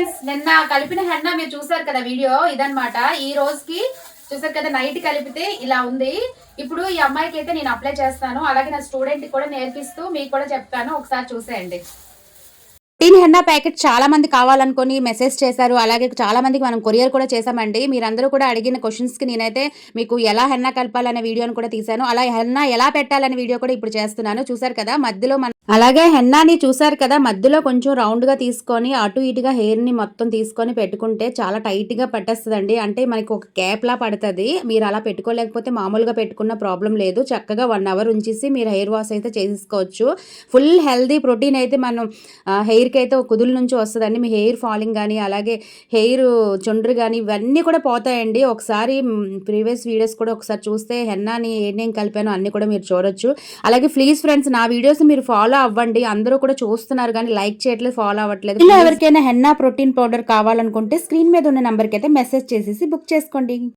Friends, నిన్న కలిపిన henna మీరు చూసారు కదా వీడియో, ఇదన్నమాట. ఈ రోజుకి చూసారు కదా, నైట్ కలిపితే ఇలా ఉంది. ఇప్పుడు ఈ అమ్మాయికి అయితే నేను అప్లై చేస్తాను, అలాగే నా స్టూడెంట్ కూడా నేర్పిస్తూ మీకు కూడా చెప్తాను, ఒకసారి చూసేయండి. టీన్ హెన్నా ప్యాకెట్ చాలా మంది కావాలనుకొని మెసేజ్ చేశారు. అలాగే చాలా మందికి మనం కొరియర్ కూడా చేశామండి. మీరందరూ కూడా అడిగిన క్వశ్చన్స్‌కి నేనైతే మీకు ఎలా హెన్నా కలపాలనే వీడియోని కూడా తీశాను. అలా హెన్నా ఎలా పెట్టాలనే వీడియో కూడా ఇప్పుడు చేస్తున్నాను. చూసారు కదా, మధ్యలో అలాగే హెన్నాని చూసారు కదా, మధ్యలో కొంచెం రౌండ్‌గా తీసుకొని అటు ఇటుగా హెయిర్‌ని మొత్తం తీసుకొని పెట్టుకుంటే చాలా టైట్‌గా పట్టేస్తదండి. అంటే మనకి ఒక క్యాప్‌లా పడతది. మీరు అలా పెట్టుకోలేకపోతే మామూలుగా పెట్టుకున్న ప్రాబ్లమ్ లేదు. చక్కగా 1 అవర్ ఉంచేసి మీరు హెయిర్ వాష్ అయితే చేసేసుకోవచ్చు. ఫుల్ హెల్తీ ప్రోటీన్ అయితే మనం హెయిర్‌కి అయితే కుదుల నుంచి వస్తదండి. మీ హెయిర్ ఫాలింగ్ గానీ, అలాగే హెయిర్ చుండ్రు గానీ ఇవన్నీ కూడా పోతాయండి. ఒకసారి ప్రీవియస్ వీడియోస్ కూడా ఒకసారి చూస్తే హెన్నాని ఏమేం కలిపానో అన్నీ కూడా మీరు చూడొచ్చు. అలాగే ప్లీజ్ ఫ్రెండ్స్, నా వీడియోస్ మీరు ఫాలో అవ్వండి. అందరూ కూడా చూస్తున్నారు కానీ లైక్ చేయట్లేదు, ఫాలో అవ్వట్లేదు. ఇలా ఎవరికైనా హెన్నా ప్రోటీన్ పౌడర్ కావాలనుకుంటే స్క్రీన్ మీద ఉన్న నెంబర్‌కి అయితే మెసేజ్ చేసేసి బుక్ చేసుకోండి.